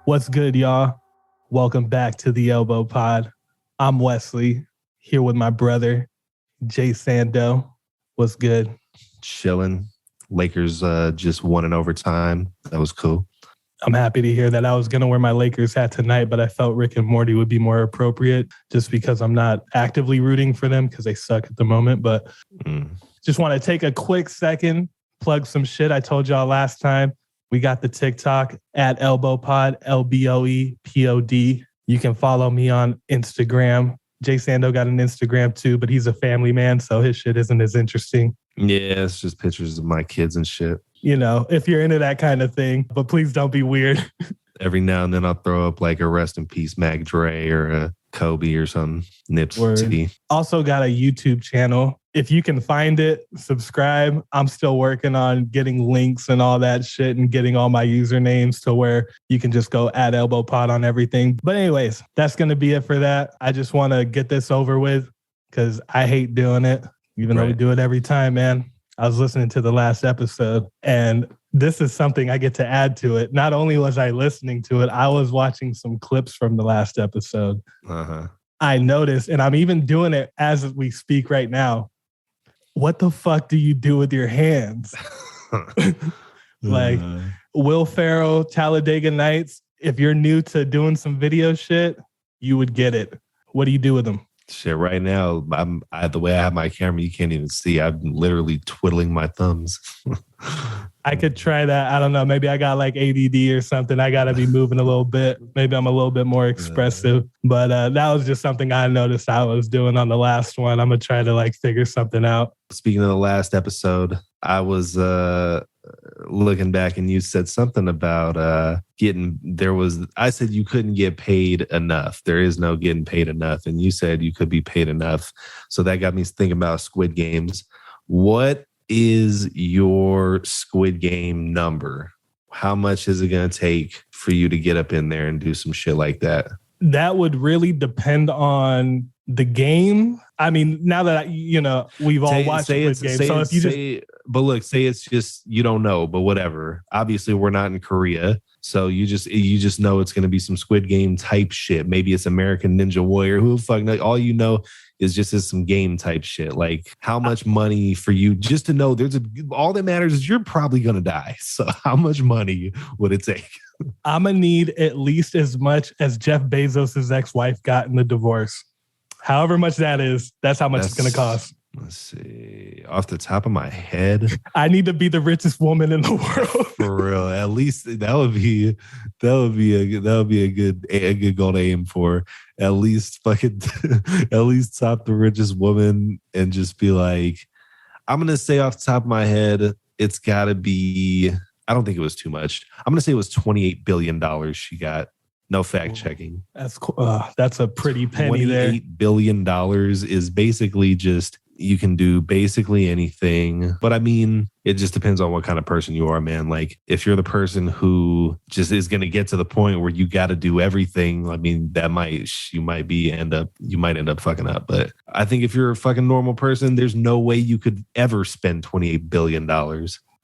What's good, y'all? Welcome back to the Elbow Pod. I'm Wesley, here with my brother, Jay Sando. What's good? Chilling. Lakers just won in overtime. That was cool. I'm happy to hear that. I was going to wear my Lakers hat tonight, but I felt Rick and Morty would be more appropriate just because I'm not actively rooting for them because they suck at the moment. But just want to take a quick second, plug some shit. I told y'all last time. We got the TikTok at ElbowPod, LBOEPOD. You can follow me on Instagram. Jay Sando got an Instagram too, but he's a family man, so his shit isn't as interesting. Yeah, it's just pictures of my kids and shit. You know, if you're into that kind of thing, but please don't be weird. Every now and then I'll throw up like a rest in peace Mac Dre or a Kobe or something. Nipsey. Also got a YouTube channel. If you can find it, subscribe. I'm still working on getting links and all that shit and getting all my usernames to where you can just go at ElbowPod on everything. But anyways, that's going to be it for that. I just want to get this over with because I hate doing it, even though we do it every time, man. I was listening to the last episode and this is something I get to add to it. Not only was I listening to it, I was watching some clips from the last episode. I noticed, and I'm even doing it as we speak right now. What the fuck do you do with your hands? Like Will Ferrell, Talladega Nights. If you're new to doing some video shit, you would get it. What do you do with them? Shit, right now, the way I have my camera, you can't even see. I'm literally twiddling my thumbs. I could try that. I don't know. Maybe I got like ADD or something. I got to be moving a little bit. Maybe I'm a little bit more expressive. But that was just something I noticed I was doing on the last one. I'm going to try to like figure something out. Speaking of the last episode, I was looking back and you said something about I said you couldn't get paid enough. There is no getting paid enough. And you said you could be paid enough. So that got me thinking about Squid Games. What is your Squid Game number? How much is it going to take for you to get up in there and do some shit like that? That would really depend on the game. I mean, now that we've all watched Squid Game. So if you but look, say it's just you don't know, but whatever. Obviously, we're not in Korea, so you just know it's going to be some Squid Game type shit. Maybe it's American Ninja Warrior. Who the fuck knows? All you know is some game type shit. Like how much money for you just to know all that matters is you're probably going to die. So how much money would it take? I'm going to need at least as much as Jeff Bezos' ex-wife got in the divorce. However much that is, that's how much it's going to cost. Let's see. Off the top of my head, I need to be the richest woman in the world. For real. At least that would be a good goal to aim for. At least top the richest woman and just be like, I'm gonna say off the top of my head, it's gotta be. I don't think it was too much. I'm gonna say it was $28 billion she got. No fact checking. That's cool. That's a pretty penny there. $28 billion is basically just, you can do basically anything. But I mean, it just depends on what kind of person you are, man. Like if you're the person who just is going to get to the point where you got to do everything, I mean, you might end up fucking up. But I think if you're a fucking normal person, there's no way you could ever spend $28 billion.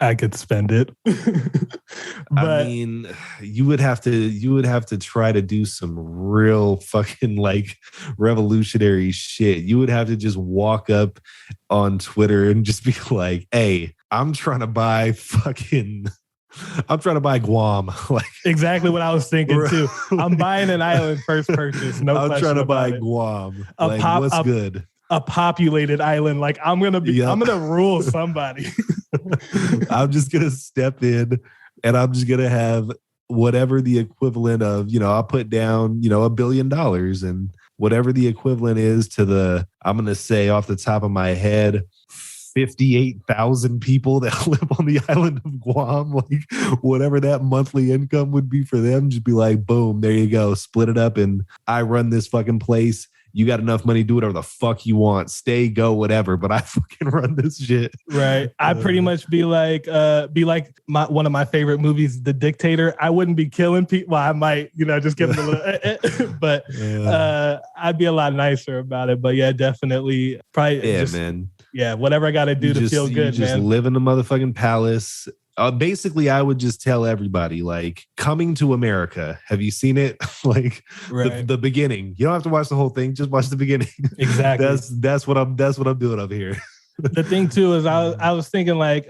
I could spend it. But I mean, you would have to try to do some real fucking like revolutionary shit. You would have to just walk up on Twitter and just be like, hey, I'm trying to buy Guam. Like exactly what I was thinking too. I'm buying an island first purchase. No, I'm trying to buy Guam. What's good? A populated island. Like I'm gonna rule somebody. I'm just gonna step in and I'm just gonna have whatever the equivalent of, I'll put down, $1 billion and whatever the equivalent is to I'm gonna say off the top of my head, 58,000 people that live on the island of Guam, like whatever that monthly income would be for them, just be like, boom, there you go. Split it up and I run this fucking place. You got enough money, do whatever the fuck you want. Stay, go, whatever. But I fucking run this shit. Right. I pretty much be like one of my favorite movies, The Dictator. I wouldn't be killing people. Well, I might, just give them a little, but I'd be a lot nicer about it. But yeah, definitely. Probably. Yeah, man. Yeah, whatever I got to do to feel good, just man. Live in the motherfucking palace. Basically, I would just tell everybody, like, Coming to America. Have you seen it? Like the beginning. You don't have to watch the whole thing. Just watch the beginning. Exactly. That's what I'm doing up here. The thing too is I was thinking like,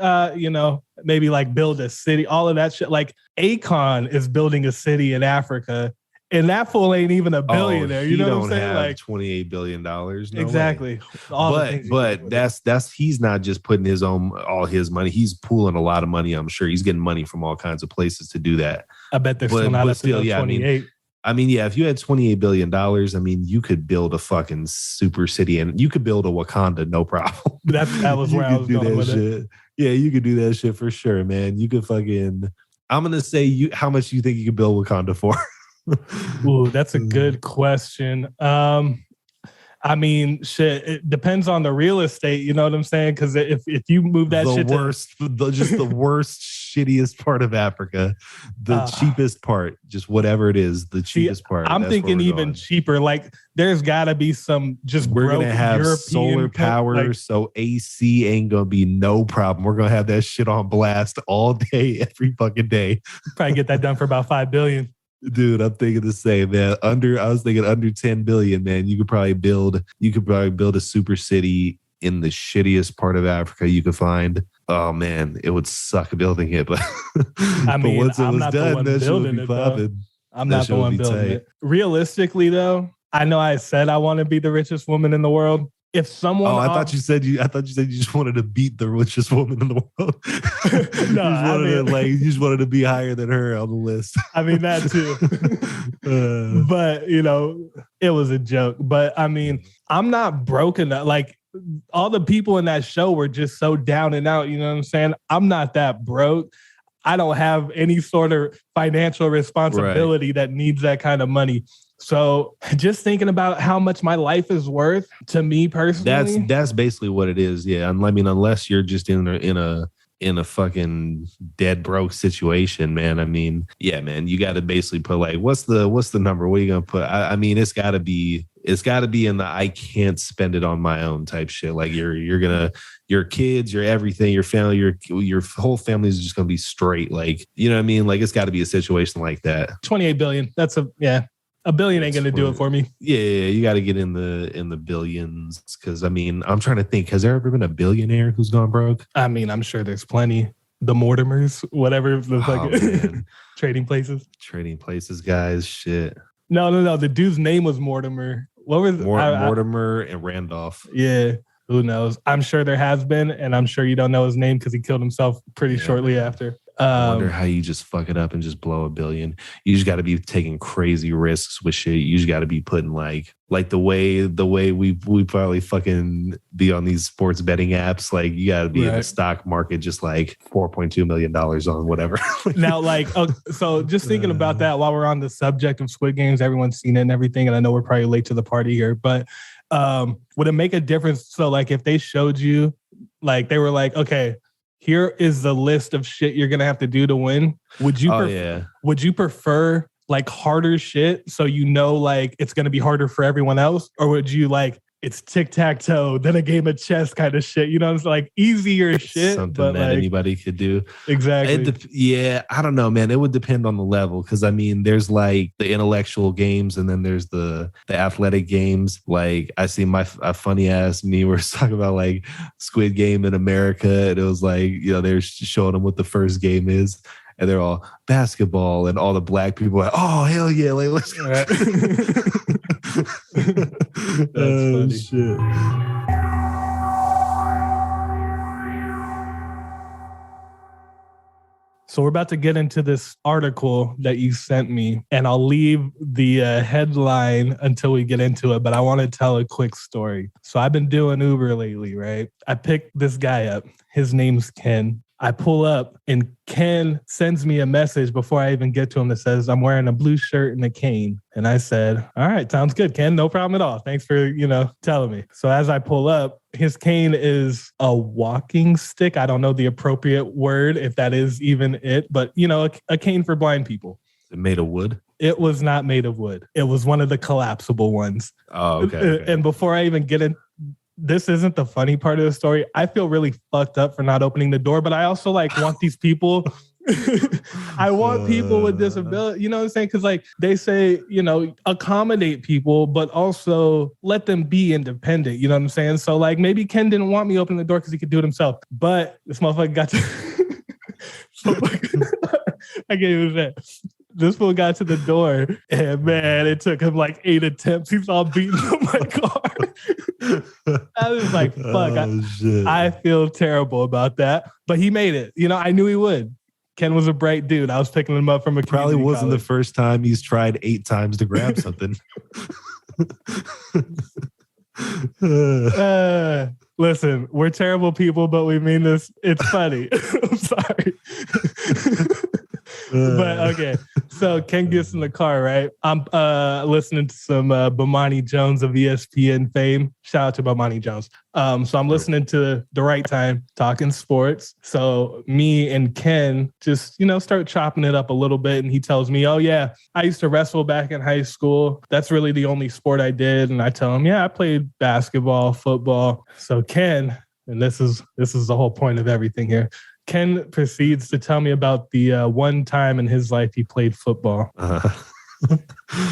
maybe like build a city, all of that shit. Like Akon is building a city in Africa. And that fool ain't even a billionaire. You know what I'm saying? Like $28 billion. No exactly. But that's he's not just putting all his money. He's pooling a lot of money. I'm sure he's getting money from all kinds of places to do that. I bet they're still not up to 28. I mean, yeah, if you had $28 billion, I mean, you could build a fucking super city and you could build a Wakanda, no problem. That was where I was going with it. Yeah, you could do that shit for sure, man. You could fucking, I'm going to say how much you think you could build Wakanda for? Ooh, that's a good question. I mean, shit, it depends on the real estate. You know what I'm saying? Because if you move that the worst, the worst, shittiest part of Africa, the cheapest part, just whatever it is, the cheapest part. I'm thinking even cheaper. Like, there's got to be some just. We're gonna have European solar power, so AC ain't gonna be no problem. We're gonna have that shit on blast all day, every fucking day. Probably get that done for about $5 billion. Dude, I'm thinking the same, man. I was thinking under 10 billion, man. You could probably build a super city in the shittiest part of Africa you could find. Oh man, it would suck building it, but I mean, but once it I'm was not done, the one that building should be popping. I'm not the one building it. Realistically, though, I know I said I want to be the richest woman in the world. If someone, I thought you said you just wanted to beat the richest woman in the world. You just wanted to be higher than her on the list. I mean that too. But it was a joke. But I mean, I'm not broken. Like all the people in that show were just so down and out. You know what I'm saying? I'm not that broke. I don't have any sort of financial responsibility that needs that kind of money. So just thinking about how much my life is worth to me personally. That's basically what it is. Yeah. I mean, unless you're just in a fucking dead broke situation, man. I mean, yeah, man, you got to basically put like, what's the number? What are you going to put? I mean, it's got to be in the I can't spend it on my own type shit. Like your kids, your everything, your family, your whole family is just going to be straight. Like, you know what I mean? Like it's got to be a situation like that. 28 billion. That's $1 billion ain't going to do it for me. Yeah, you got to get in the billions. Because, I mean, I'm trying to think. Has there ever been a billionaire who's gone broke? I mean, I'm sure there's plenty. The Mortimers, whatever. Trading places. Trading places, guys. Shit. No. The dude's name was Mortimer. What was Mortimer and Randolph. Yeah. Who knows? I'm sure there has been. And I'm sure you don't know his name because he killed himself pretty shortly after. I wonder how you just fuck it up and just blow $1 billion. You just got to be taking crazy risks with shit. You just got to be putting like the way we probably fucking be on these sports betting apps. Like you got to be in the stock market, just like $4.2 million on whatever. Now, so just thinking about that while we're on the subject of Squid Games, everyone's seen it and everything. And I know we're probably late to the party here, but would it make a difference? So like if they showed you, like they were like, okay, here is the list of shit you're gonna have to do to win. Would you prefer like harder shit so like it's gonna be harder for everyone else, or would you like it's tic-tac-toe, then a game of chess kind of shit? You know, it's like easier shit. Something that anybody could do. Exactly. I don't know, man. It would depend on the level. Because, I mean, there's like the intellectual games and then there's the athletic games. Like, I see a funny-ass me where it's talking about, like, Squid Game in America. And it was like, they're showing them what the first game is. And they're all basketball, and all the black people are like, oh, hell yeah. Like, let's go. Right. That's funny. Shit. So we're about to get into this article that you sent me, and I'll leave the headline until we get into it, but I want to tell a quick story. So I've been doing Uber lately, right? I picked this guy up. His name's Ken. I pull up and Ken sends me a message before I even get to him that says, I'm wearing a blue shirt and a cane. And I said, all right, sounds good, Ken. No problem at all. Thanks for, telling me. So as I pull up, his cane is a walking stick. I don't know the appropriate word, if that is even it, but, a cane for blind people. Is it made of wood? It was not made of wood. It was one of the collapsible ones. Oh, okay. And before I even get this isn't the funny part of the story. I feel really fucked up for not opening the door, but I also like want these people. I want people with disability, you know what I'm saying? Because like they say, you know, accommodate people, but also let them be independent. You know what I'm saying? So like maybe Ken didn't want me opening the door because he could do it himself, but this motherfucker got to. I can't even say. This fool got to the door, and man, it took him like 8 attempts. He's all beating on my car. I was like, fuck, I feel terrible about that. But he made it. You know, I knew he would. Ken was a bright dude. I was picking him up from a probably wasn't college. The first time he's tried 8 times to grab something. Listen, we're terrible people, but we mean this. It's funny. I'm sorry. But okay, so Ken gets in the car, right? I'm listening to some Bomani Jones of ESPN fame. Shout out to Bomani Jones. So I'm listening to The Right Time, talking sports. So me and Ken just, you know, start chopping it up a little bit. And he tells me, oh yeah, I used to wrestle back in high school. That's really the only sport I did. And I tell him, yeah, I played basketball, football. So Ken, and this is the whole point of everything here. Ken proceeds to tell me about the one time in his life he played football.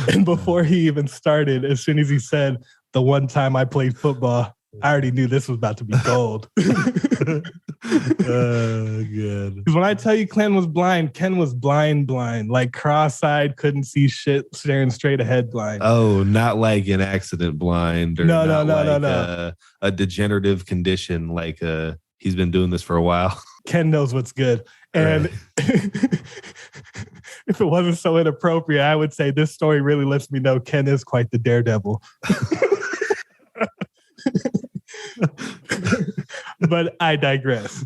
And before he even started, as soon as he said the one time I played football, I already knew this was about to be gold. Good. Because when I tell you Ken was blind, like cross-eyed, couldn't see shit, staring straight ahead blind. Oh, not like an accident blind or no. A degenerative condition like he's been doing this for a while. Ken knows what's good. And if it wasn't so inappropriate, I would say this story really lets me know Ken is quite the daredevil. But I digress.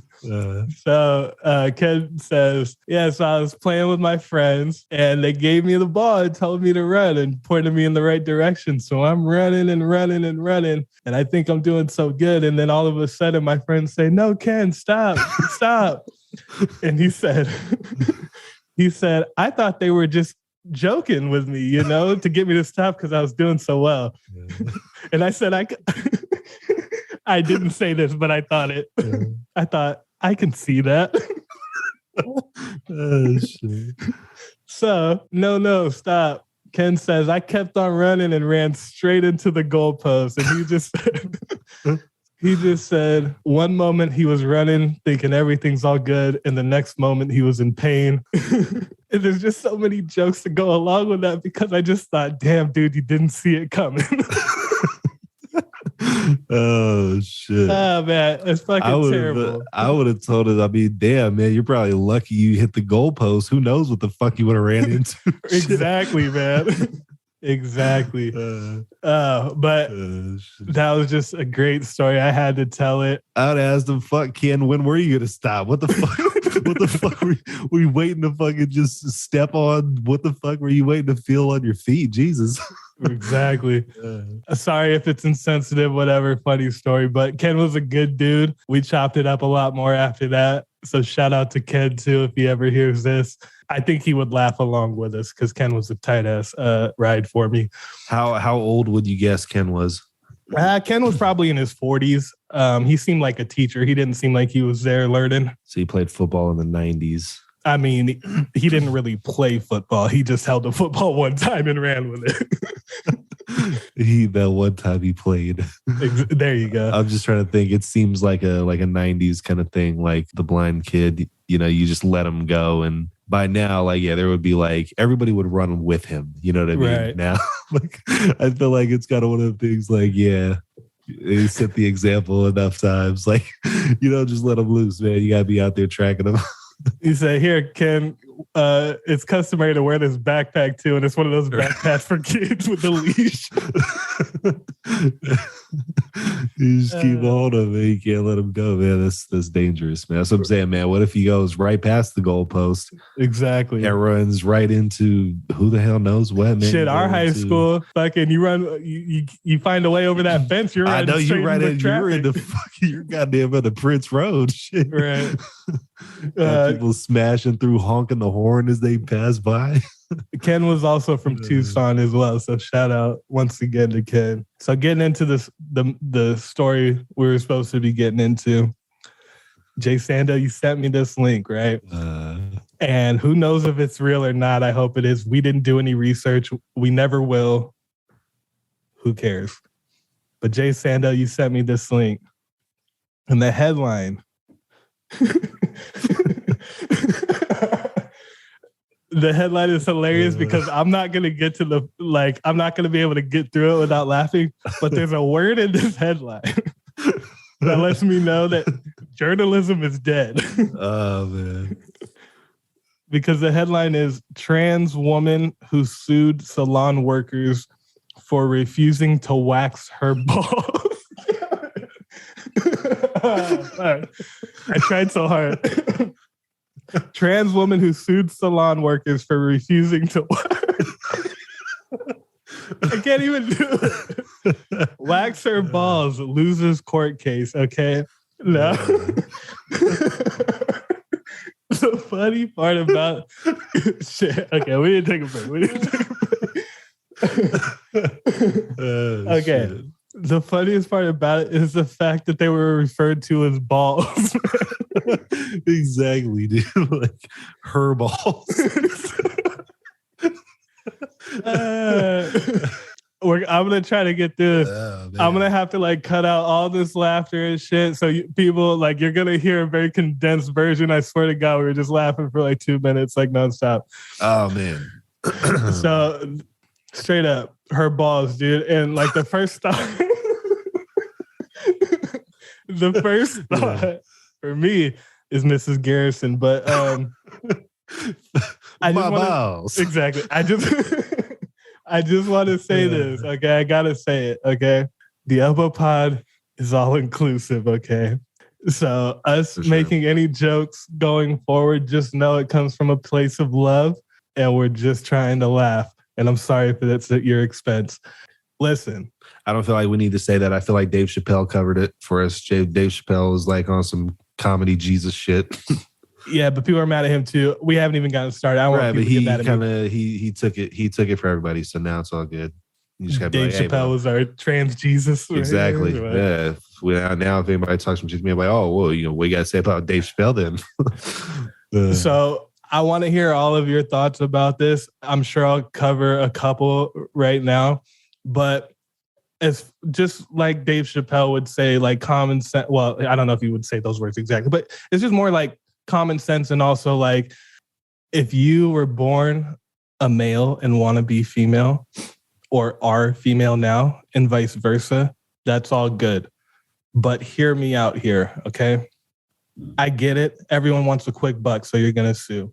So Ken says, yeah, so I was playing with my friends and they gave me the ball and told me to run and pointed me in the right direction. So I'm running. And I think I'm doing so good. And then all of a sudden my friends say, no, Ken, stop. And he said, I thought they were just joking with me, you know, to get me to stop because I was doing so well. Yeah. And I said, I didn't say this, but I thought it. Yeah. I thought, I can see that. Oh, shit. So, no, stop. Ken says, I kept on running and ran straight into the goalpost. And he just said, one moment he was running, thinking everything's all good. And the next moment he was in pain. And there's just so many jokes to go along with that because I just thought, damn, dude, you didn't see it coming. Oh shit! Oh man, it's fucking terrible. I would have told it. I mean, damn man, you're probably lucky you hit the goalpost. Who knows what the fuck you would have ran into? Exactly, man. Exactly. But that was just a great story. I had to tell it. I'd ask them, fuck Ken, when were you gonna stop? What the fuck? What the fuck were you waiting to fucking just step on? What the fuck were you waiting to feel on your feet? Jesus. Exactly. Sorry if it's insensitive, whatever, funny story, but Ken was a good dude. We chopped it up a lot more after that. So shout out to Ken too, if he ever hears this. I think he would laugh along with us because Ken was a tight ass ride for me. How old would you guess Ken was? Ken was probably in his 40s. He seemed like a teacher. He didn't seem like he was there learning. So he played football in the 90s. I mean, he didn't really play football. He just held the football one time and ran with it. That one time he played. There you go. I'm just trying to think. It seems like a 90s kind of thing. Like the blind kid, you know, you just let him go. And by now, like, yeah, there would be like, everybody would run with him. You know what I mean? Right. Now, like, I feel like it's kind of one of the things like, yeah, they set the example enough times. Like, you don't just let him loose, man. You got to be out there tracking him. You say, here, Ken, it's customary to wear this backpack too, and it's one of those backpacks for kids with the leash. You just keep hold of it. You can't let him go, man. That's dangerous, man. That's what I'm saying, man. What if he goes right past the goalpost? Exactly. It runs right into who the hell knows what, man. Shit, our high school, fucking, you run, you find a way over that fence. You're I know you're in the fucking, you're goddamn on the Prince Road. Shit. Right. People smashing through, honking the the horn as they pass by. Ken was also from Tucson as well, so shout out once again to Ken. So getting into this, the story we were supposed to be getting into. Jay Sando, you sent me this link, right? And who knows if it's real or not? I hope it is. We didn't do any research. We never will. Who cares? But Jay Sando, you sent me this link. And the headline. The headline is hilarious because I'm not going to get to the, I'm not going to be able to get through it without laughing. But there's a word in this headline that lets me know that journalism is dead. Oh, man. Because the headline is trans woman who sued salon workers for refusing to wax her balls. I tried so hard. Trans woman who sued salon workers for refusing to wax. I can't even do it. Wax her balls, loses court case, okay? No. The funny part about shit. Okay, we didn't take a break. Okay. Shit. The funniest part about it is the fact that they were referred to as balls. Exactly, dude. Like her balls. I'm gonna try to get through this. I'm gonna have to cut out all this laughter and shit. So people you're gonna hear a very condensed version. I swear to God, we were just laughing for 2 minutes, nonstop. Oh man. So straight up, her balls, dude. And the first thought, for me is Mrs. Garrison, but exactly. I just want to say this, okay? I gotta say it, okay? The Elbow Pod is all inclusive, okay? So us making any jokes going forward, just know it comes from a place of love, and we're just trying to laugh. And I'm sorry if that's at your expense. Listen. I don't feel like we need to say that. I feel like Dave Chappelle covered it for us. Dave Chappelle was on some comedy Jesus shit. Yeah, but people are mad at him too. We haven't even gotten started. I don't want people to get mad at me. He took it for everybody. So now it's all good. You just gotta Dave Chappelle was our trans Jesus. Exactly. Right? Yeah. Now if anybody talks from Jesus, I'm like, oh, well, what you gotta say about Dave Chappelle then? So I want to hear all of your thoughts about this. I'm sure I'll cover a couple right now, but it's just like Dave Chappelle would say, common sense. Well, I don't know if he would say those words exactly, but it's just more common sense. And also if you were born a male and want to be female or are female now and vice versa, that's all good. But hear me out here, okay? I get it. Everyone wants a quick buck, so you're going to sue.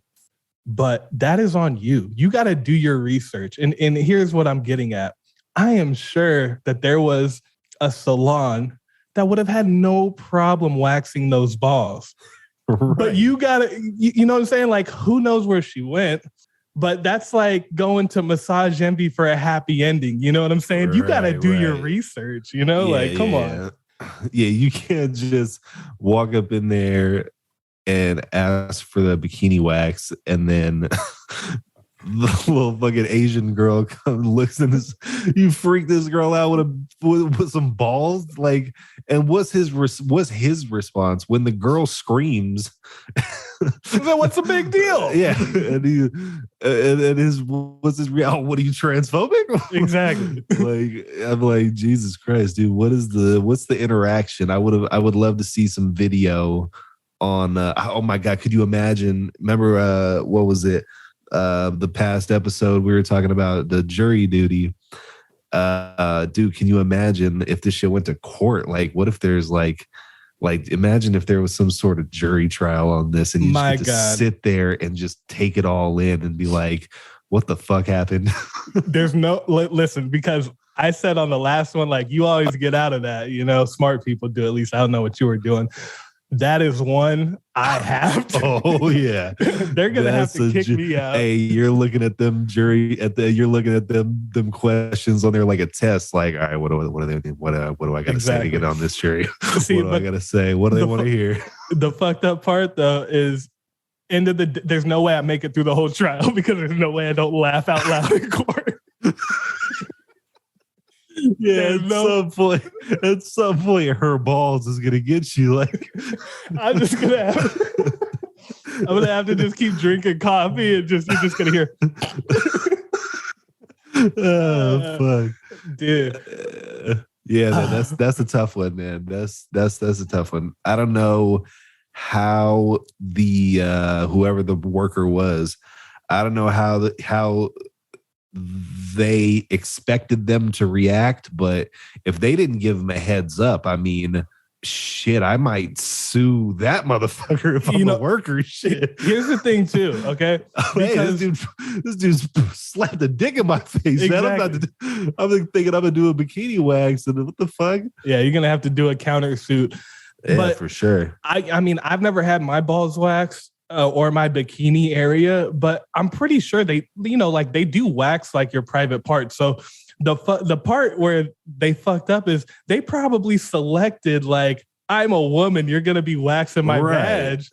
But that is on you. You got to do your research. And here's what I'm getting at. I am sure that there was a salon that would have had no problem waxing those balls. Right. But you got to, you know what I'm saying? Who knows where she went? But that's going to Massage Envy for a happy ending. You know what I'm saying? Right, you got to do your research, come on. Yeah, you can't just walk up in there and ask for the bikini wax and then the little fucking Asian girl comes looks in this. You freak this girl out with some balls, and what's his response when the girl screams? What's the big deal? Yeah, what's his reaction? What are you, transphobic? Exactly. I'm like, Jesus Christ, dude. What's the interaction? I would love to see some video on. Oh my God, could you imagine? Remember what was it? The past episode we were talking about the jury duty. Dude, can you imagine if this shit went to court? What if there's imagine if there was some sort of jury trial on this and you just get to sit there and just take it all in and be like, what the fuck happened? There's no, listen, because I said on the last one, you always get out of that, smart people do. At least I don't know what you were doing. That is one I have to. Oh yeah, they're gonna have to kick me out. Hey, you're looking at them you're looking at them questions on there like a test. All right, what do I got to say to get on this jury? See, what do I got to say? What do they want to hear? The fucked up part though is there's no way I make it through the whole trial because there's no way I don't laugh out loud in court. Yeah, at some point, her balls is gonna get you. Like, I'm gonna have to just keep drinking coffee and you're just gonna hear. Oh fuck, dude. Yeah, that's a tough one, man. That's a tough one. I don't know how the whoever the worker was, I don't know how they expected them to react, but if they didn't give them a heads up, I mean, shit, I might sue that motherfucker if I'm a worker. Shit. Here's the thing, too. Okay, because this dude slapped a dick in my face. Exactly. Man, I'm thinking I'm gonna do a bikini wax, and what the fuck? Yeah, you're gonna have to do a countersuit. Yeah, but for sure. I mean, I've never had my balls waxed or my bikini area, but I'm pretty sure they do wax like your private part. So the part where they fucked up is they probably selected like, I'm a woman, you're gonna be waxing my badge.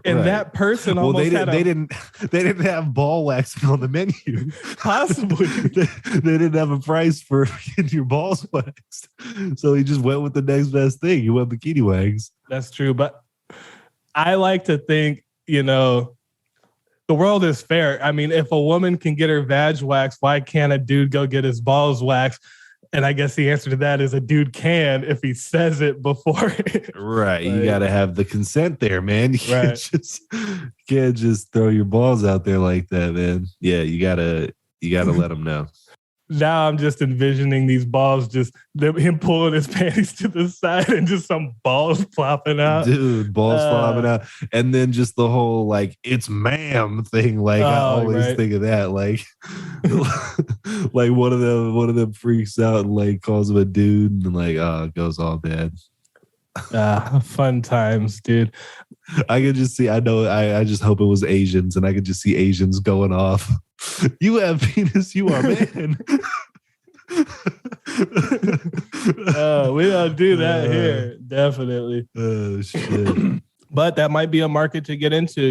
And that person almost they didn't have ball waxing on the menu. Possibly. they didn't have a price for getting your balls waxed. So he just went with the next best thing. He went bikini wax. That's true. But I like to think, the world is fair. I mean, if a woman can get her vag waxed, why can't a dude go get his balls waxed? And I guess the answer to that is a dude can if he says it before. Right. You got to have the consent there, man. You can't just throw your balls out there like that, man. Yeah, you gotta let them know. Now I'm just envisioning these balls, him pulling his panties to the side and just some balls plopping out. Dude, balls plopping out. And then just the whole, like, it's ma'am thing. Like, I always think of that. Like, like one of them freaks out and, like, calls him a dude and, like, it goes all bad. Fun times, dude. I could just see, I just hope it was Asians, and I could just see Asians going off. You have penis, you are man. We don't do that here. Definitely. Oh, shit. But that might be a market to get into,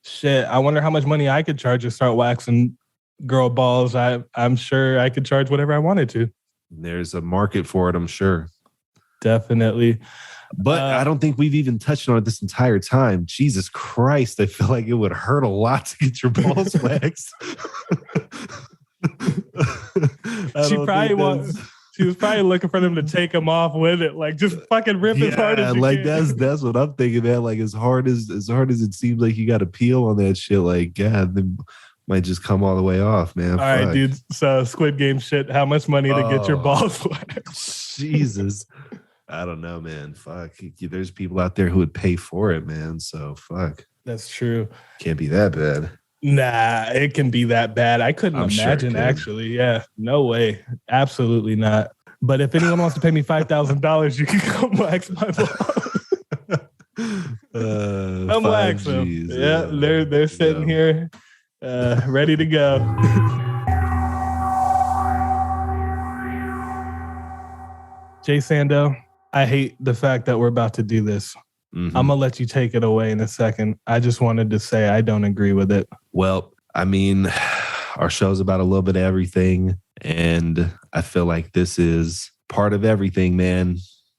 shit. I wonder how much money I could charge to start waxing girl balls. I'm sure I could charge whatever I wanted to. There's a market for it, I'm sure. Definitely. But I don't think we've even touched on it this entire time. Jesus Christ, I feel like it would hurt a lot to get your balls waxed. She was probably looking for them to take them off with it. Like, just fucking rip as hard as you can. That's what I'm thinking, man. Like, as hard as it seems like you got to peel on that shit, like, God, they might just come all the way off, man. All right, dude. So Squid Game shit, how much money to get your balls waxed? Jesus. I don't know, man. Fuck. There's people out there who would pay for it, man. So fuck. That's true. Can't be that bad. Nah, it can be that bad. I couldn't imagine, sure actually. Yeah, no way. Absolutely not. But if anyone wants to pay me $5,000, you can come wax my balls. Come wax them. Yeah, they're sitting here ready to go. Jay Sando, I hate the fact that we're about to do this. Mm-hmm. I'm going to let you take it away in a second. I just wanted to say I don't agree with it. Well, I mean, our show's about a little bit of everything, and I feel like this is part of everything, man.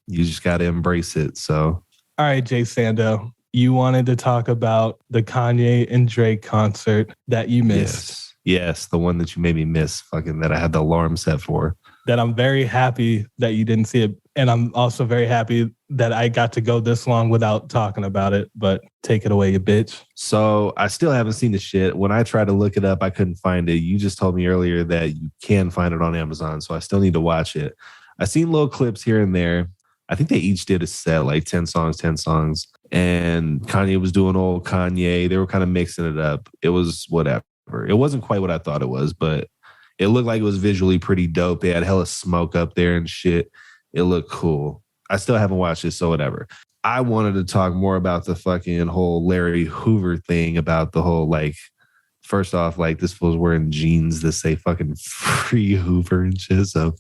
You just got to embrace it. So, all right, Jay Sando, you wanted to talk about the Kanye and Drake concert that you missed. Yes, the one that you made me miss, fucking that I had the alarm set for. That I'm very happy that you didn't see it. And I'm also very happy that I got to go this long without talking about it. But take it away, you bitch. So I still haven't seen the shit. When I tried to look it up, I couldn't find it. You just told me earlier that you can find it on Amazon. So I still need to watch it. I've seen little clips here and there. I think they each did a set, like 10 songs. And Kanye was doing old Kanye. They were kind of mixing it up. It was whatever. It wasn't quite what I thought it was, but it looked like it was visually pretty dope. They had hella smoke up there and shit. It looked cool. I still haven't watched it, so whatever. I wanted to talk more about the fucking whole Larry Hoover thing, about the whole, like, first off, like, this fool's wearing jeans that say fucking free Hoover and shit. So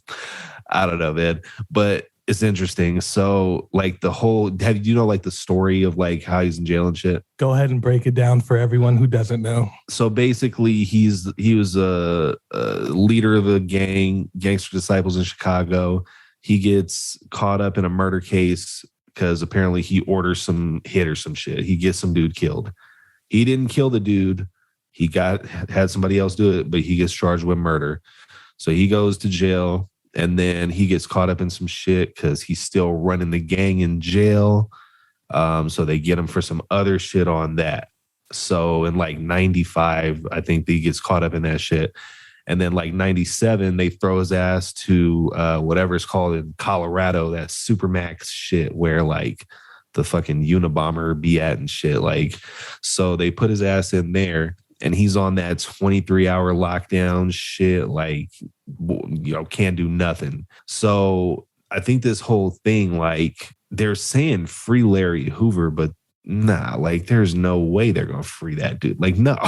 I don't know, man. But It's interesting. So like the whole, like the story of like how he's in jail and shit? Go ahead and break it down for everyone who doesn't know. So basically he was a leader of a gang, Gangster Disciples in Chicago. He gets caught up in a murder case because apparently he orders some hit or some shit. He gets some dude killed. He didn't kill the dude. He had somebody else do it, but he gets charged with murder. So he goes to jail. And then he gets caught up in some shit because he's still running the gang in jail. So they get him for some other shit on that. So in like 95, I think he gets caught up in that shit. And then like 97, they throw his ass to whatever it's called in Colorado, that Supermax shit where like the fucking Unabomber be at and shit. Like, so they put his ass in there. And he's on that 23-hour lockdown shit, like, can't do nothing. So I think this whole thing, like, they're saying free Larry Hoover, but nah, like, there's no way they're going to free that dude. Like, no,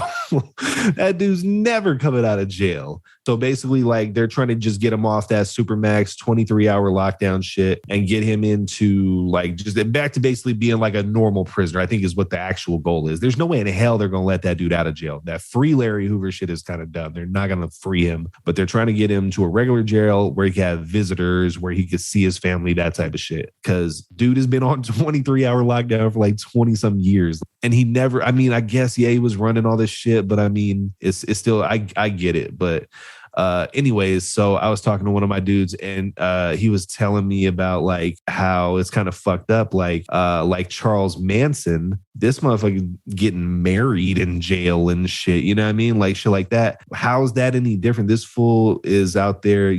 that dude's never coming out of jail. So basically, like, they're trying to just get him off that Supermax 23-hour lockdown shit and get him into, like, just back to basically being like a normal prisoner, I think is what the actual goal is. There's no way in hell they're going to let that dude out of jail. That free Larry Hoover shit is kind of dumb. They're not going to free him, but they're trying to get him to a regular jail where he can have visitors, where he could see his family, that type of shit. Because dude has been on 23-hour lockdown for like 20 some years. And he never, I mean, I guess, yeah, he was running all this shit, but I mean, it's still, I get it. But anyways, so I was talking to one of my dudes and he was telling me about like how it's kind of fucked up. Like Charles Manson, this motherfucker getting married in jail and shit. You know what I mean? Like shit like that. How's that any different? This fool is out there,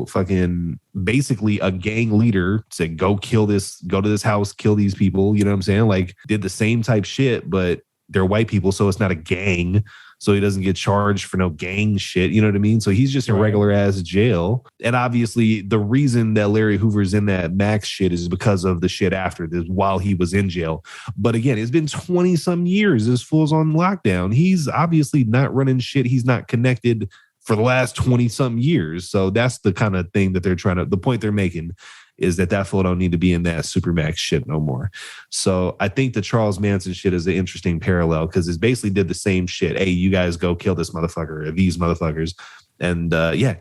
fucking basically a gang leader, said, go to this house, kill these people. You know what I'm saying? Like did the same type shit, but they're white people. So it's not a gang. So he doesn't get charged for no gang shit. You know what I mean? So he's just in regular ass jail. And obviously the reason that Larry Hoover's in that Max shit is because of the shit after this while he was in jail. But again, it's been 20 some years. This fool's on lockdown. He's obviously not running shit. He's not connected for the last 20 some years. So that's the kind of thing that the point they're making is that fool don't need to be in that Supermax shit no more. So I think the Charles Manson shit is an interesting parallel because it basically did the same shit. Hey, you guys go kill this motherfucker or these motherfuckers. And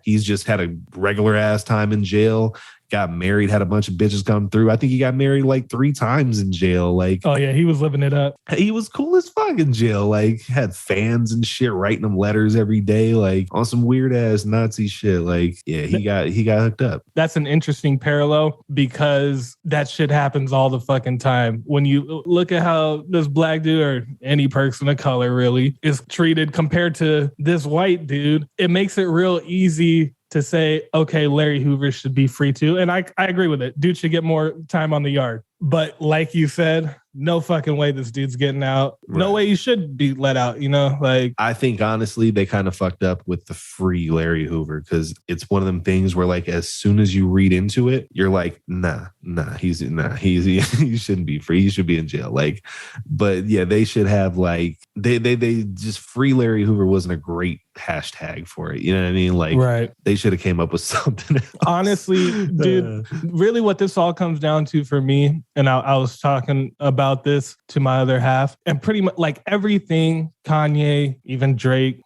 he's just had a regular ass time in jail, got married, had a bunch of bitches come through. I think he got married like 3 times in jail. Like, oh yeah, he was living it up. He was cool as fuck in jail. Like had fans and shit writing him letters every day, like on some weird ass Nazi shit. Like, yeah, he got hooked up. That's an interesting parallel because that shit happens all the fucking time. When you look at how this black dude or any person of color really is treated compared to this white dude, it makes it real easy to say, okay, Larry Hoover should be free too. And I agree with it. Dude should get more time on the yard. But like you said, no fucking way this dude's getting out. Right. No way he should be let out, Like, I think honestly they kind of fucked up with the free Larry Hoover because it's one of them things where like as soon as you read into it, you're like, he shouldn't be free. He should be in jail. Like, but yeah, they should have like they just free Larry Hoover wasn't a great hashtag for it. You know what I mean? Like, right. They should have came up with something else. Honestly, dude, really what this all comes down to for me, and I was talking about this to my other half, and pretty much like everything, Kanye, even Drake,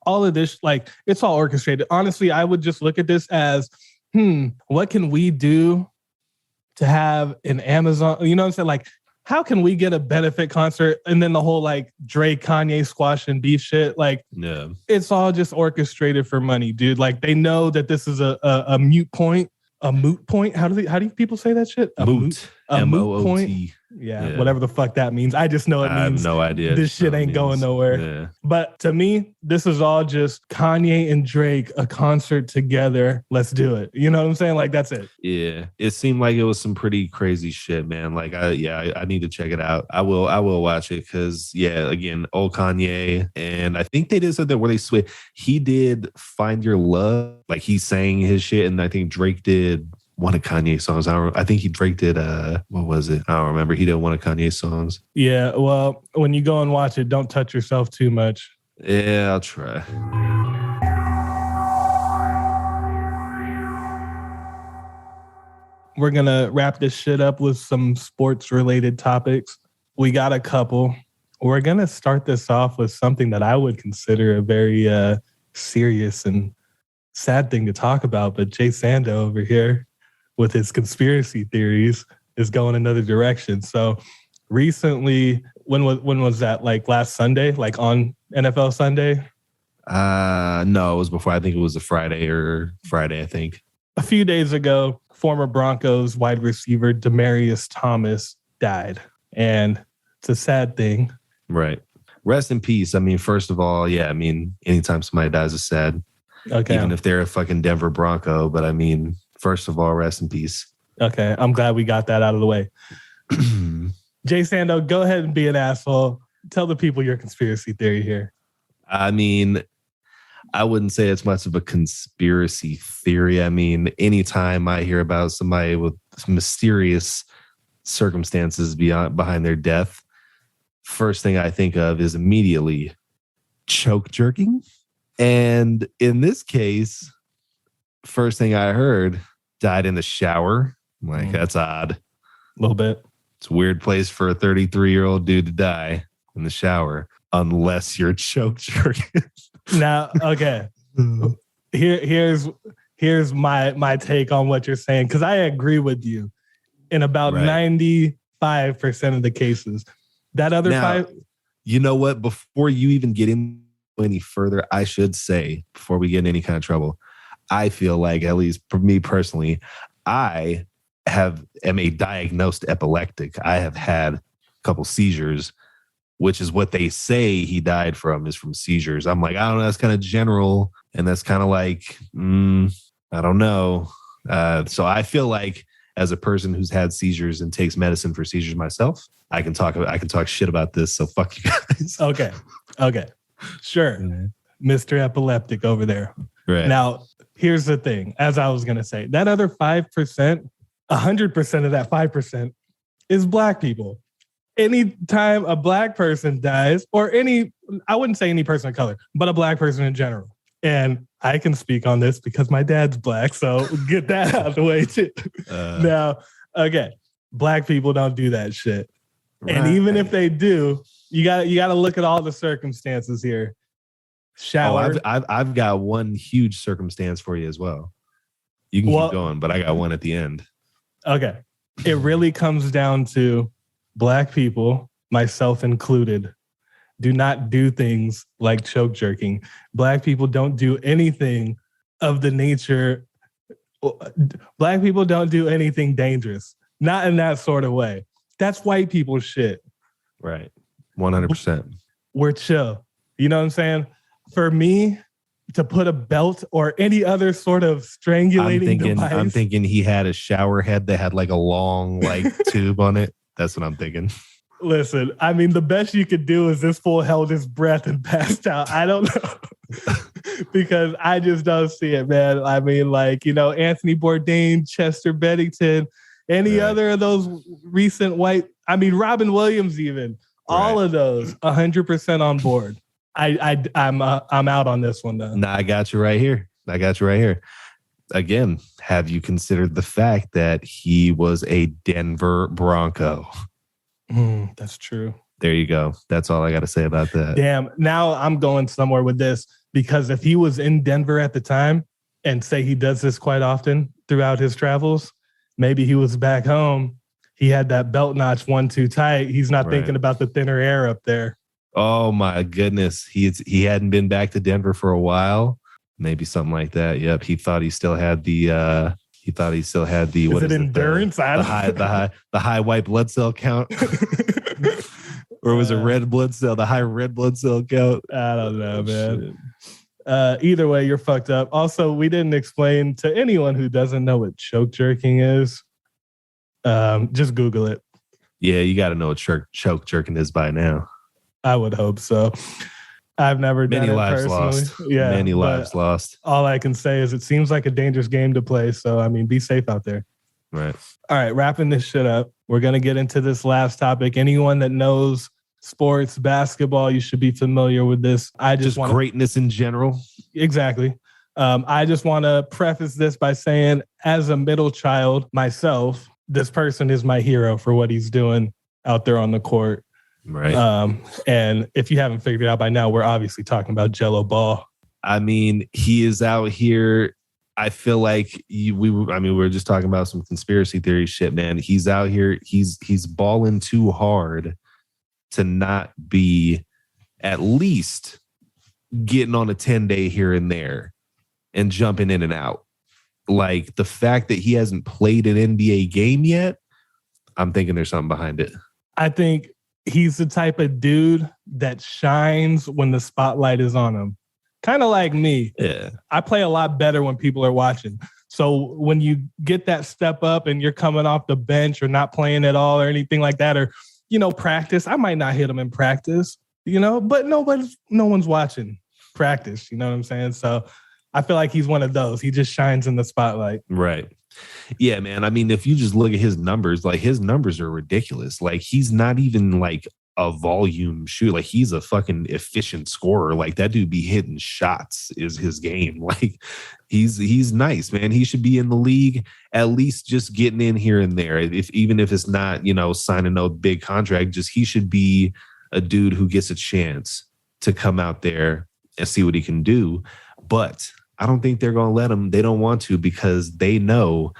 all of this, like it's all orchestrated. Honestly, I would just look at this as, what can we do to have an Amazon, you know what I'm saying? Like, how can we get a benefit concert? And then the whole like Drake, Kanye squash and beef shit. Like, yeah, it's all just orchestrated for money, dude. Like they know that this is a moot point. A moot point? How do people say that shit? A moot point. Yeah, whatever the fuck that means. I just know it means. I have no idea. This shit ain't going nowhere. Yeah. But to me, this is all just Kanye and Drake, a concert together. Let's do it. You know what I'm saying? Like, that's it. Yeah. It seemed like it was some pretty crazy shit, man. Like, I need to check it out. I will watch it because, yeah, again, old Kanye. And I think they did something where they switched. He did Find Your Love. Like, he sang his shit. And I think Drake did one of Kanye's songs. I think Drake did, what was it? I don't remember. He did one of Kanye's songs. Yeah, well, when you go and watch it, don't touch yourself too much. Yeah, I'll try. we're going to wrap this shit up with some sports related topics. We got a couple. We're going to start this off with something that I would consider a very serious and sad thing to talk about. But Jay Sando over here with his conspiracy theories is going another direction. So recently, when was that? Like last Sunday, like on NFL Sunday? No, it was before. I think it was a Friday, I think. A few days ago, former Broncos wide receiver Demaryius Thomas died. And it's a sad thing. Right. Rest in peace. I mean, first of all, yeah, I mean, anytime somebody dies is sad. Okay. Even if they're a fucking Denver Bronco. But I mean, first of all, rest in peace. Okay. I'm glad we got that out of the way. Jay Sando, go ahead and be an asshole. Tell the people your conspiracy theory here. I mean, I wouldn't say it's much of a conspiracy theory. I mean, anytime I hear about somebody with mysterious circumstances behind their death, first thing I think of is immediately choke jerking. And in this case, first thing I heard, died in the shower. I'm like, that's odd. A little bit. It's a weird place for a 33-year-old dude to die, in the shower, unless you're choke jerking. Now, okay. Here's my take on what you're saying, because I agree with you in about 95% of the cases. That other five. You know what? Before you even get in any further, I should say, before we get in any kind of trouble, I feel like, at least for me personally, I am a diagnosed epileptic. I have had a couple seizures, which is what they say he died from, is from seizures. I'm like, I don't know, that's kind of general. And that's kind of like, I don't know. So I feel like, as a person who's had seizures and takes medicine for seizures myself, I can talk shit about this. So fuck you guys. Okay. Sure. Mr. Epileptic over there. Right. Now, here's the thing. As I was going to say, that other 5%, 100% of that 5% is Black people. Anytime a Black person dies, or I wouldn't say any person of color, but a Black person in general. And I can speak on this because my dad's Black, so get that out of the way too. Now, okay, Black people don't do that shit. Right. And even if they do, you got to look at all the circumstances here. Shower. I've got one huge circumstance for you as well. You can keep going, but I got one at the end. Okay. It really comes down to Black people, myself included, do not do things like choke jerking. Black people don't do anything of the nature. Black people don't do anything dangerous. Not in that sort of way. That's white people shit. Right. 100%. We're chill. You know what I'm saying? For me to put a belt or any other sort of strangulating device. I'm thinking he had a shower head that had like a long tube on it. That's what I'm thinking. Listen, I mean, the best you could do is this fool held his breath and passed out. I don't know. Because I just don't see it, man. I mean, Anthony Bourdain, Chester Bennington, any other of those recent Robin Williams even. All of those, 100% on board. I'm out on this one, though. Nah, I got you right here. Again, have you considered the fact that he was a Denver Bronco? That's true. There you go. That's all I got to say about that. Damn. Now I'm going somewhere with this, because if he was in Denver at the time, and say he does this quite often throughout his travels, maybe he was back home. He had that belt notch one too tight. He's not thinking about the thinner air up there. Oh my goodness. He hadn't been back to Denver for a while. Maybe something like that. Yep. He thought he still had the what is it? Endurance? The high white blood cell count. Or was it red blood cell? The high red blood cell count? I don't know, man. Either way, you're fucked up. Also, we didn't explain to anyone who doesn't know what choke jerking is. Just Google it. Yeah, you got to know what choke jerking is by now. I would hope so. I've never done it personally. Lost. Yeah, many lives lost. All I can say is it seems like a dangerous game to play. So, I mean, be safe out there. Right. All right, wrapping this shit up. We're going to get into this last topic. Anyone that knows sports, basketball, you should be familiar with this. Just greatness in general. Exactly. I just want to preface this by saying, as a middle child myself, this person is my hero for what he's doing out there on the court. Right. And if you haven't figured it out by now, we're obviously talking about Jello Ball. I mean, he is out here. I feel like we were just talking about some conspiracy theory shit, man. He's out here. He's balling too hard to not be at least getting on a 10-day here and there and jumping in and out. Like, the fact that he hasn't played an NBA game yet, I'm thinking there's something behind it. I think he's the type of dude that shines when the spotlight is on him. Kind of like me. Yeah. I play a lot better when people are watching. So when you get that step up and you're coming off the bench or not playing at all or anything like that, or, practice, I might not hit him in practice, but no one's watching practice. You know what I'm saying? So I feel like he's one of those. He just shines in the spotlight. Right. Yeah, man. I mean, if you just look at his numbers, like, his numbers are ridiculous. Like, he's not even like a volume shoot. Like, he's a fucking efficient scorer. Like, that dude be hitting shots is his game. Like, he's nice, man. He should be in the league, at least just getting in here and there. Even if it's not, signing a big contract, just he should be a dude who gets a chance to come out there and see what he can do. But I don't think they're going to let him. They don't want to, because they know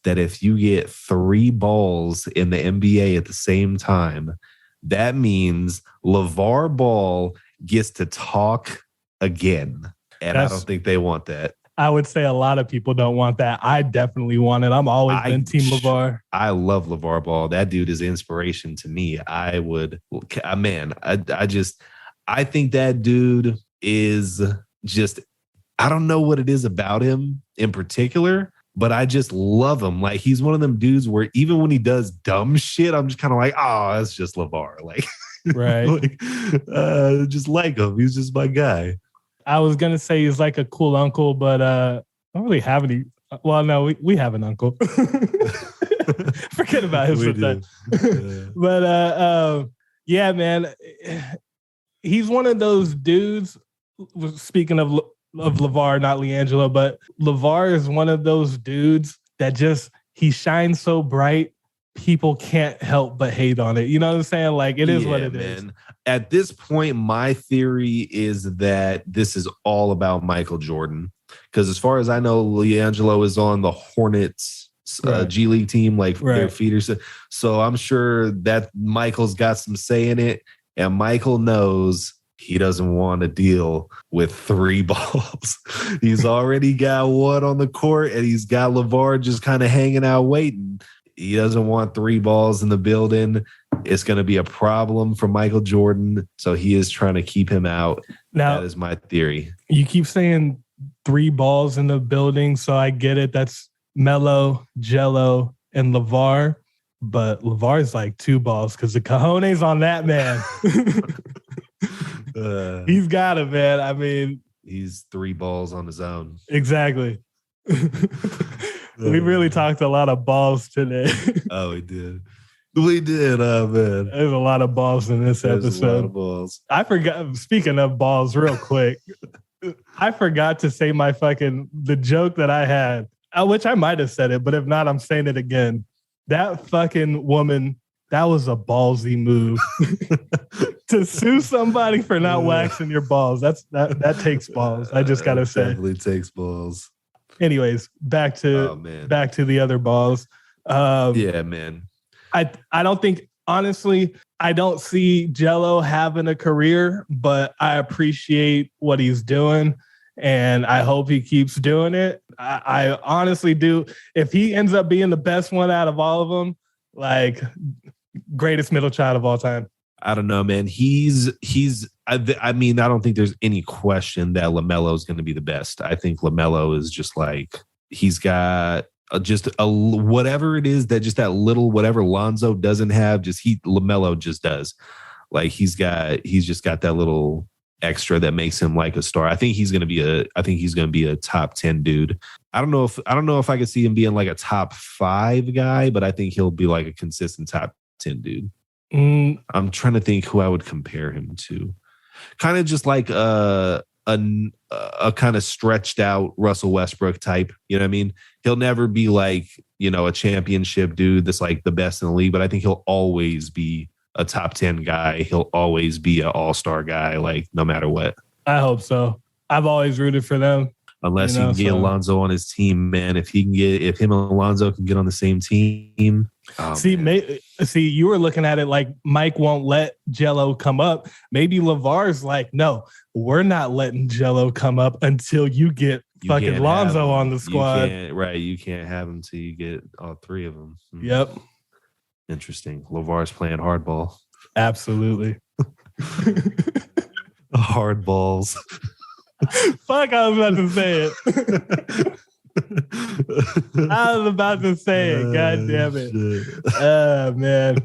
that if you get 3 balls in the NBA at the same time, that means LeVar Ball gets to talk again. And I don't think they want that. I would say a lot of people don't want that. I definitely want it. I'm always been Team LeVar. I love LeVar Ball. That dude is inspiration to me. I think that dude is just, I don't know what it is about him in particular, but I just love him. Like, he's one of them dudes where even when he does dumb shit, I'm just kind of like, oh, that's just LeVar. Like, right. Just like him. He's just my guy. I was going to say he's like a cool uncle, but I don't really have any. Well, no, we have an uncle. Forget about him sometimes. But yeah, man, he's one of those dudes. Speaking of LeVar, not LiAngelo, but LeVar is one of those dudes that just, he shines so bright, people can't help but hate on it. You know what I'm saying? Like, it is what it is. At this point, my theory is that this is all about Michael Jordan. Because as far as I know, LiAngelo is on the Hornets G League team, like their feeders. So I'm sure that Michael's got some say in it. And Michael knows he doesn't want to deal with 3 balls. He's already got 1 on the court, and he's got LeVar just kind of hanging out waiting. He doesn't want 3 balls in the building. It's going to be a problem for Michael Jordan. So he is trying to keep him out. Now, that is my theory. You keep saying 3 balls in the building, so I get it. That's Melo, Jello, and LeVar. But LeVar's like 2 balls because the cojones on that man. He's got it, man. I mean, he's 3 balls on his own. Exactly. We really talked a lot of balls today. Oh, we did. We did. Oh, man. There's a lot of balls in this episode. A lot of balls. I forgot. Speaking of balls, real quick, I forgot to say the joke that I had, which I might have said it, but if not, I'm saying it again. That fucking woman, that was a ballsy move. To sue somebody for not waxing your balls. That takes balls. I just gotta say. Definitely takes balls. Anyways, back to the other balls. Yeah, man. I don't think, honestly, I don't see Jello having a career, but I appreciate what he's doing, and I hope he keeps doing it. I honestly do. If he ends up being the best one out of all of them, like, greatest middle child of all time. I don't know, man. I mean, I don't think there's any question that LaMelo is going to be the best. I think LaMelo is just like, he's got whatever it is that just that little, whatever Lonzo doesn't have, LaMelo just does. Like, he's just got that little extra that makes him like a star. I think he's going to be a top 10 dude. I don't know if I could see him being like a top 5 guy, but I think he'll be like a consistent top 10 dude. I'm trying to think who I would compare him to. Kind of just like a kind of stretched out Russell Westbrook type. You know what I mean? He'll never be like, a championship dude that's like the best in the league, but I think he'll always be a top 10 guy. He'll always be an all-star guy, like no matter what. I hope so. I've always rooted for them. Unless you can get Alonzo on his team, man. If him and Alonzo can get on the same team. See, you were looking at it like Mike won't let Jello come up. Maybe LeVar's like, no, we're not letting Jello come up until you get fucking Lonzo on the squad. You can't have him till you get all three of them. Yep. Interesting. LeVar's playing hardball. Absolutely. Hardballs. Fuck, I was about to say it. I was about to say it. God damn it. Oh, man.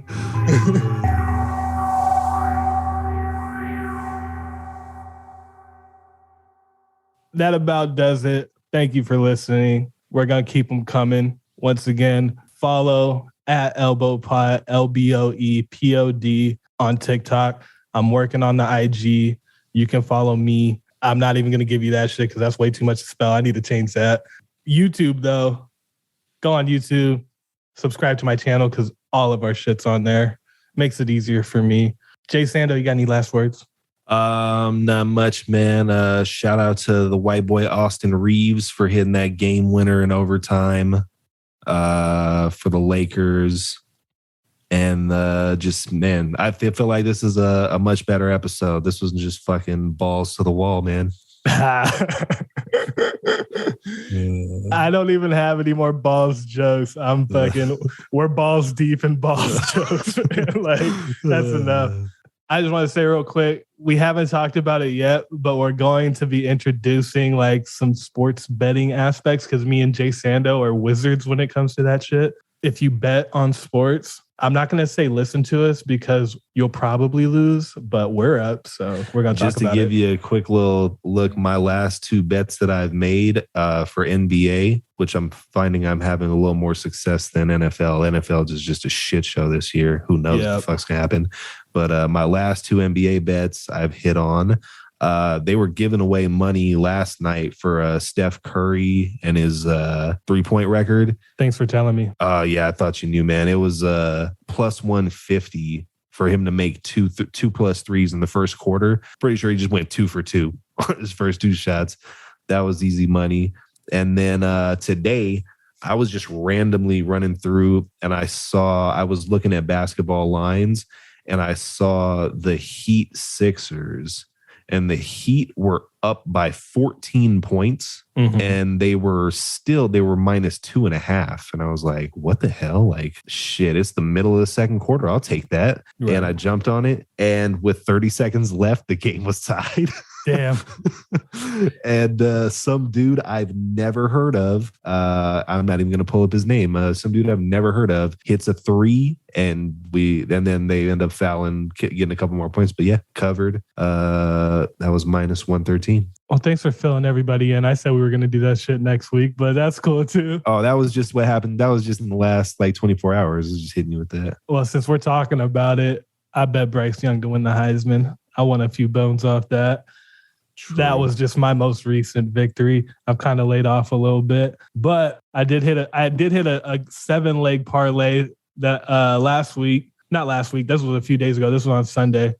That about does it. Thank you for listening. We're going to keep them coming. Once again, follow at ElbowPod, LBOEPOD on TikTok. I'm working on the IG. You can follow me. I'm not even going to give you that shit because that's way too much to spell. I need to change that. YouTube, though, go on YouTube, subscribe to my channel because all of our shit's on there. Makes it easier for me. Jay Sando, you got any last words? Not much, man. Shout out to the white boy Austin Reeves for hitting that game winner in overtime for the Lakers. And just, man, I feel like this is a much better episode. This wasn't just fucking balls to the wall, man. I don't even have any more balls jokes. I'm fucking, we're balls deep in balls jokes. Like, that's enough. I just want to say real quick, we haven't talked about it yet, but we're going to be introducing like some sports betting aspects because me and Jay Sando are wizards when it comes to that shit. If you bet on sports, I'm not going to say listen to us because you'll probably lose, but we're up. So we're going to talk about it. Just to give you a quick little look, my last two bets that I've made for NBA, which I'm finding I'm having a little more success than NFL. NFL is just a shit show this year. Who knows what the fuck's going to happen? But my last two NBA bets I've hit on. They were giving away money last night for Steph Curry and his 3-point record. Thanks for telling me. Yeah, I thought you knew, man. It was plus 150 for him to make two plus threes in the first quarter. Pretty sure he just went 2 for 2 on his first two shots. That was easy money. And then today, I was just randomly running through and I was looking at basketball lines and I saw the Heat Sixers. And the Heat were up by 14 points and they were minus 2.5. And I was like, what the hell? Like, shit, it's the middle of the second quarter. I'll take that. Right. And I jumped on it. And with 30 seconds left, the game was tied. Damn. And some dude I've never heard of, I'm not even going to pull up his name. Some dude I've never heard of hits a 3 and then they end up fouling, getting a couple more points. But yeah, covered. That was minus 113. Well, thanks for filling everybody in. I said we were going to do that shit next week, but that's cool too. Oh, that was just what happened. That was just in the last like 24 hours. I was just hitting you with that. Well, since we're talking about it, I bet Bryce Young to win the Heisman. I won a few bones off that. True. That was just my most recent victory. I'm kind of laid off a little bit, but I did hit a 7-leg parlay that last week. Not last week. This was a few days ago. This was on Sunday.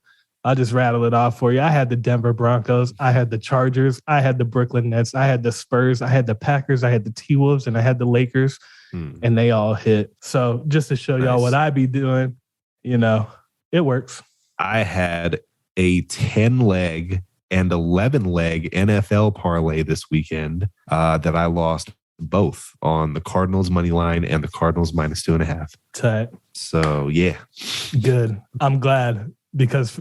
I'll just rattle it off for you. I had the Denver Broncos. I had the Chargers. I had the Brooklyn Nets. I had the Spurs. I had the Packers. I had the T-Wolves, and I had the Lakers, and they all hit. So just to show y'all what I be doing, it works. I had a 10-leg and 11-leg NFL parlay this weekend that I lost both on the Cardinals money line and the Cardinals minus 2.5. Tight. So, yeah. Good. I'm glad because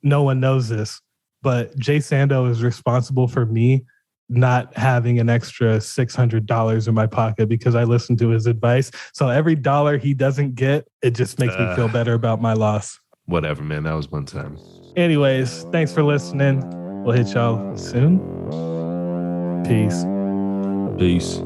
no one knows this, but Jay Sando is responsible for me not having an extra $600 in my pocket because I listened to his advice. So every dollar he doesn't get, it just makes me feel better about my loss. Whatever, man. That was one time. Anyways, thanks for listening. We'll hit y'all soon. Peace. Peace.